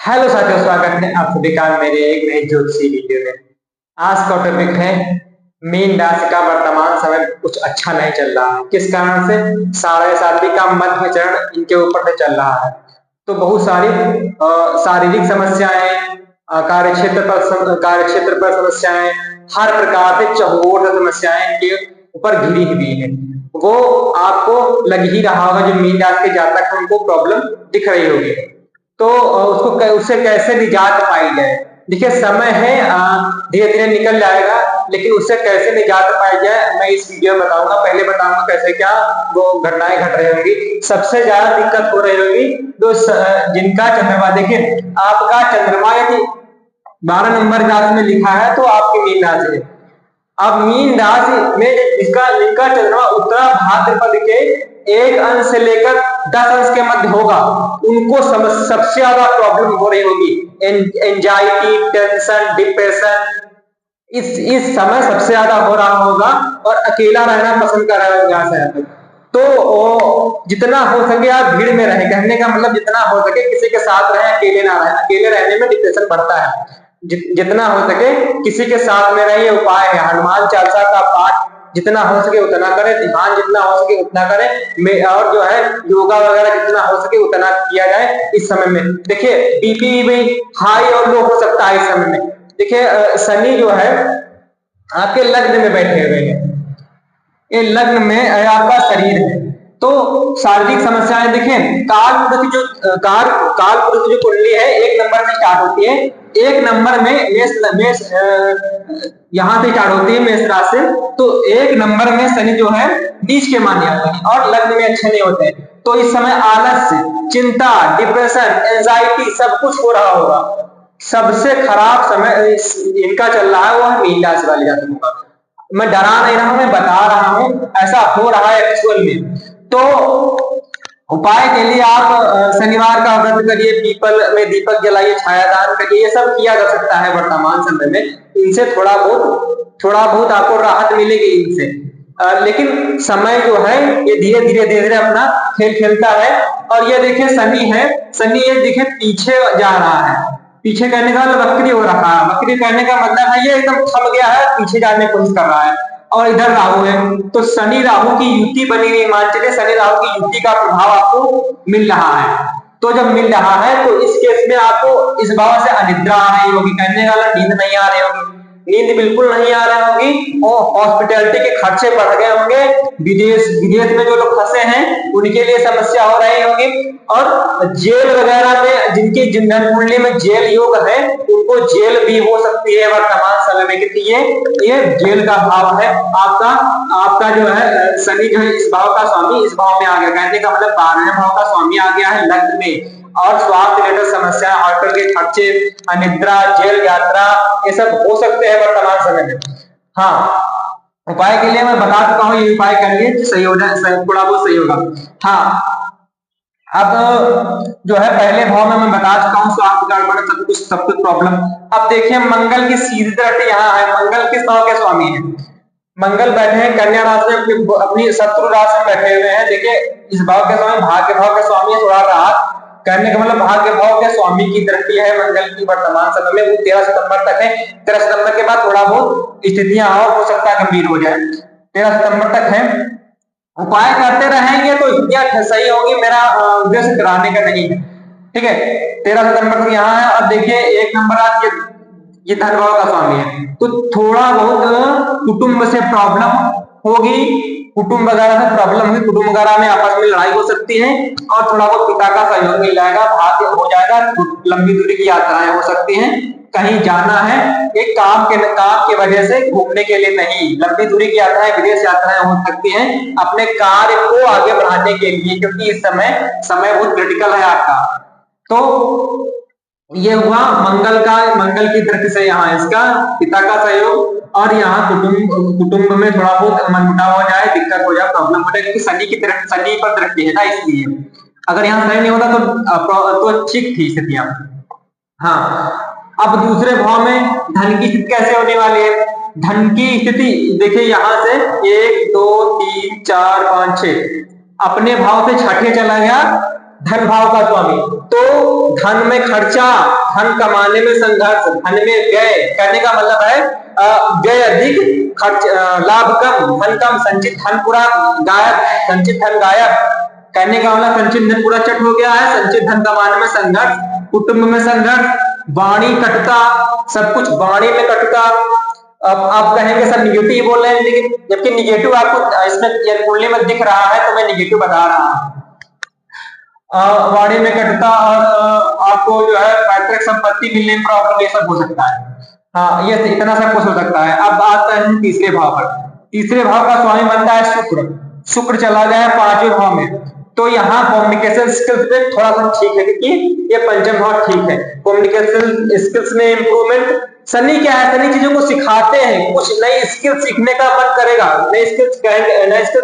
Hello साथियों, स्वागत है आप सभी का मेरे एक नए ज्योतिषी वीडियो में। आज का टॉपिक है मीन राशि का वर्तमान समय कुछ अच्छा नहीं चल रहा है। किस कारण से? साढ़े साथी का मध्य चरण इनके ऊपर से चल रहा है, तो बहुत सारी शारीरिक समस्याएं, कार्यक्षेत्र पर समस्याएं, हर प्रकार से चहुओर समस्याएं इनके ऊपर घिरी हुई है। वो आपको लग ही रहा होगा, जो मीन राशि के जातक है उनको प्रॉब्लम दिख रही होगी। तो उससे कैसे निजात पाई जाए? देखिए, समय है, धीरे धीरे निकल जाएगा, लेकिन उससे कैसे निजात पाई जाए मैं इस वीडियो में बताऊंगा। पहले बताऊंगा कैसे क्या वो घटनाएं घट रही होंगी। सबसे ज्यादा दिक्कत हो रही होगी तो जिनका चंद्रमा, देखिए आपका चंद्रमा यदि 12 नंबर राशि में लिखा है तो आपकी मीन राशि है। अब मीन राशि में जिनका चंद्रमा उत्तरा भाद्रपद के 1 अंश से लेकर 10 अंश के मध्य होगा, उनको सबसे ज्यादा प्रॉब्लम हो रही होगी। एंजाइटी, टेंशन, डिप्रेशन इस समय सबसे ज्यादा हो रहा होगा, और अकेला रहना पसंद कर रहा होगा। तो जितना हो सके आप भीड़ में रहे, कहने का मतलब जितना हो सके किसी के साथ रहे, अकेले ना रहे। अकेले रहने में डिप्रेशन बढ़ता है। जितना हो सके किसी के साथ में रहे, ये उपाय है। हनुमान चालीसा का पाठ जितना हो सके उतना करें, ध्यान जितना हो सके उतना करें, और जो है योगा वगैरह जितना हो सके उतना किया जाए इस समय में। देखिए बीपी भी हाई और लो हो सकता है इस समय में। देखिए शनि जो है आपके लग्न में बैठे हुए हैं, ये लग्न में आपका शरीर है, तो शारीरिक समस्याएं देखें। काल पुरुष जो कुंडली है 1 नंबर से स्टार्ट होती है। 1 नंबर में मेष यहाँ से स्टार्ट होती है, मेष राशि से। तो 1 नंबर में शनि जो है नीच के माने जाते हैं और लग्न में अच्छे नहीं होते हैं। तो इस समय आलस्य, चिंता, डिप्रेशन, एंजाइटी सब कुछ हो रहा होगा। सबसे खराब समय इनका चल रहा है वो है मीन राशि वाले जातकों का। मैं डरा नहीं रहा हूं, मैं बता रहा हूं ऐसा हो रहा है एक्चुअल में। तो उपाय के लिए आप शनिवार का व्रत करिए, पीपल में दीपक जलाइए, छायादान करिए, ये सब किया जा सकता है वर्तमान समय में। इनसे थोड़ा बहुत आपको राहत मिलेगी इनसे। लेकिन समय जो है ये धीरे धीरे अपना खेल खेलता है। और ये देखिए शनि है, शनि ये देखिए पीछे जा रहा है। पीछे कहने का मतलब वक्री हो रखा है। वक्री कहने का मतलब है ये एकदम थम गया है, पीछे जाने की कोशिश कर रहा है। और इधर राहु है, तो शनि राहु की युति बनी हुई, मान चलिए शनि राहु की युति का प्रभाव आपको मिल रहा है। तो जब मिल रहा है तो इस केस में आपको इस भाव से अनिद्रा आ रही होगी, कहने का मतलब नींद नहीं आ रही होगी, नींद बिल्कुल नहीं आ रही होगी। और हॉस्पिटैलिटी के खर्चे बढ़ गए होंगे। विदेश में जो लोग फंसे हैं उनके लिए समस्या हो रही होगी। और जेल वगैरह में जिनकी जिंदन कुंडली में जेल योग है उनको जेल भी हो सकती है वर्तमान समय में, क्योंकि ये जेल का भाव है। आपका जो है शनि जो है इस भाव का स्वामी इस भाव में आ गया, कहने का मतलब 12वें भाव का स्वामी आ गया है लग्न में। और स्वास्थ्य रिलेटेड समस्या, हॉस्पिटल के खर्चे, अनिद्रा, जेल यात्रा, ये सब हो सकते हैं वर्तमान समय में। हाँ, उपाय के लिए मैं बता चुका हूँ, ये उपाय करिए, सही हो जाए, थोड़ा बहुत सही होगा। हाँ, अब जो है पहले भाव में मैं बता चुका हूँ स्वास्थ्य गड़बड़ सब कुछ प्रॉब्लम। अब देखिए मंगल की सीधी दृष्टि यहाँ है। मंगल किस भाव के स्वामी है? मंगल बैठे हैं कन्या राशि में, अपनी शत्रु राशि में बैठे हुए हैं। देखिए इस भाव के स्वामी भाग्य भाव के स्वामी है। थोड़ा राहत, कहने का मतलब भाग्य भाव के स्वामी की दृष्टि है मंगल की वर्तमान समय में। वो 13 सितंबर तक है। 13 सितंबर के बाद थोड़ा बहुत स्थितियां और हो सकता है गंभीर हो जाए। 13 सितंबर तक है। उपाय करते रहेंगे तो स्थितियां सही होगी। मेरा उद्देश्य कराने का नहीं है, ठीक है। 13 सितंबर तक यहाँ है। अब देखिए 1 नंबर आज ये धन भाव का स्वामी है, तो थोड़ा बहुत कुटुंब से प्रॉब्लम होगी, कुटुंब वगैरह से प्रॉब्लम होगी, कुटुंब वगैरह में आपस में लड़ाई हो सकती है। और थोड़ा बहुत पिता का सहयोग मिल जाएगा, भाग्य हो जाएगा। लंबी दूरी की यात्राएं हो सकती हैं, कहीं जाना है एक काम की वजह से, घूमने के लिए नहीं। लंबी दूरी की यात्राएं, विदेश यात्राएं हो सकती हैं अपने कार्य को आगे बढ़ाने के लिए, क्योंकि इस समय बहुत क्रिटिकल है आपका। तो ये हुआ मंगल की दृष्टि से यहाँ इसका पिता का सहयोग। और यहाँ कुटुंब में थोड़ा बहुत मनमुटाव हो जाए, दिक्कत हो जाए, प्रॉब्लम हो जाए, क्योंकि शनि पर दृष्टि है ना, इसलिए। अगर यहाँ सही नहीं होता तो ठीक थी स्थितियां। हाँ, अब दूसरे भाव में धन की स्थिति कैसे होने वाली है? धन की स्थिति देखिए यहां से 1 2 3 4 5 6 अपने भाव से छठे चला गया, धन भाव का स्वामी, तो धन में खर्चा, धन कमाने में संघर्ष, धन में व्यय, कहने का मतलब है व्यय अधिक खर्च लाभ कम, धन कम, संचित धन पूरा गायब, संचित धन गायब, कहने का मतलब संचित धन पूरा चट हो गया है, संचित धन कमाने में संघर्ष, कुटुंब में संघर्ष, वाणी कटुता, सब कुछ वाणी में कटुता। अब आप कहेंगे सर निगेटिव बोल रहे हैं, लेकिन जबकि निगेटिव आपको इसमें कुंडली में दिख रहा है तो मैं निगेटिव बता रहा हूं। वाणी में कटुता और आपको जो है पैतृक संपत्ति मिलने में प्रॉब्लम, ये सब हो सकता है। हाँ, ये इतना सब कुछ हो सकता है। अब आता है तीसरे भाव पर। तीसरे भाव का स्वामी बनता है शुक्र। शुक्र चला गया है पांचवें भाव में, तो यहाँ कम्युनिकेशन स्किल्स पे थोड़ा सा ठीक है, क्योंकि ये पंचम भाव ठीक है। कम्युनिकेशन स्किल्स में इंप्रूवमेंट। शनि क्या है, शनि चीजों को सिखाते हैं, कुछ नई स्किल सीखने का मन करेगा, नई स्किल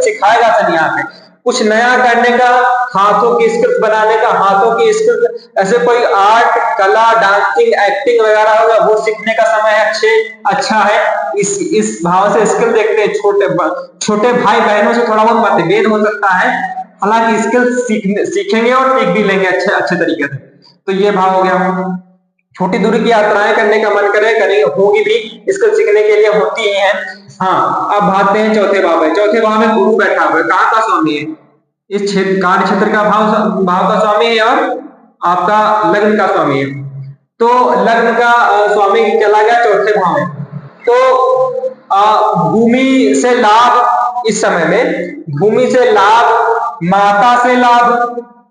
सिखाएगा शनि यहाँ पे, कुछ नया करने का, हाथों की स्किल्स बनाने का, हाथों की स्किल्स, ऐसे कोई आर्ट, कला, डांसिंग, एक्टिंग वगैरह होगा, वो सीखने का समय अच्छा है। इस भाव से स्किल देखते हैं। छोटे भाई बहनों से थोड़ा बहुत मतभेद हो सकता है, हालांकि स्किल सीखेंगे और सीख भी लेंगे अच्छे तरीके से। तो ये भाव हो गया। छोटी दूरी की यात्राएं करने का मन करे, करेंगे, होगी भी, स्किल सीखने के लिए होती ही है। हाँ, अब भागते हैं चौथे भाव में। चौथे भाव में गुरु बैठा हुआ है, कहाँ का स्वामी है, इस क्षेत्र कार्य क्षेत्र का भाव का स्वामी है और आपका लग्न का स्वामी है। तो लग्न का स्वामी चला गया चौथे भाव में, तो भूमि से लाभ, इस समय में भूमि से लाभ, माता से लाभ,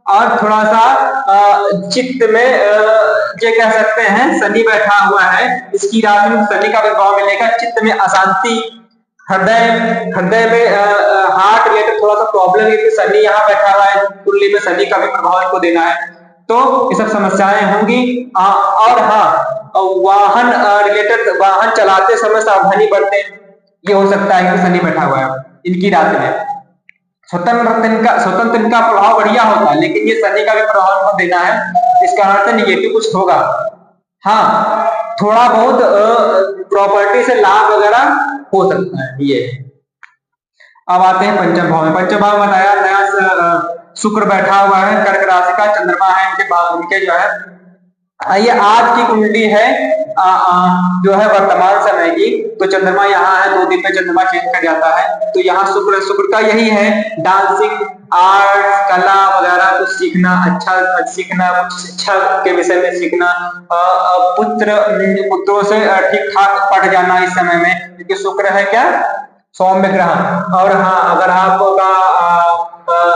और थोड़ा सा चित्त में ये कह सकते हैं शनि बैठा हुआ है, इसकी राशि में शनि का प्रभाव मिलेगा, चित्त में अशांति, हृदय में हार्ट रिलेटेड थोड़ा सा प्रॉब्लम है, शनि यहाँ बैठा हुआ है, कुंडली में शनि का भी प्रभाव इनको देना है, तो ये सब समस्याएं होंगी। और हाँ, वाहन रिलेटेड, वाहन चलाते समय सावधानी बरतें, ये हो सकता है कि शनि बैठा हुआ है इनकी राशि में। स्वतंत्र इनका प्रभाव बढ़िया होता है, लेकिन ये शनि का भी प्रभाव इनको देना है, इसका अर्थ निगेटिव कुछ होगा। हाँ, थोड़ा बहुत प्रॉपर्टी से लाभ वगैरह हो सकता है ये। अब आते हैं पंचम भाव में। पंचम भाव में बताया नया शुक्र बैठा हुआ है, कर्क राशि का, चंद्रमा है इनके जो है, ये आज की कुंडली है जो है वर्तमान समय की, तो चंद्रमा यहाँ है, 2 दिन में चंद्रमा चेंज कर जाता है, तो यहाँ शुक्र का यही है, डांसिंग, आर्ट, कला वगैरह कुछ सीखना, अच्छा सीखना, कुछ शिक्षा के विषय में सीखना, पुत्रों से ठीक ठाक पढ़ जाना इस समय में, क्योंकि शुक्र है क्या, सौम्य ग्रह। और हाँ, अगर आपका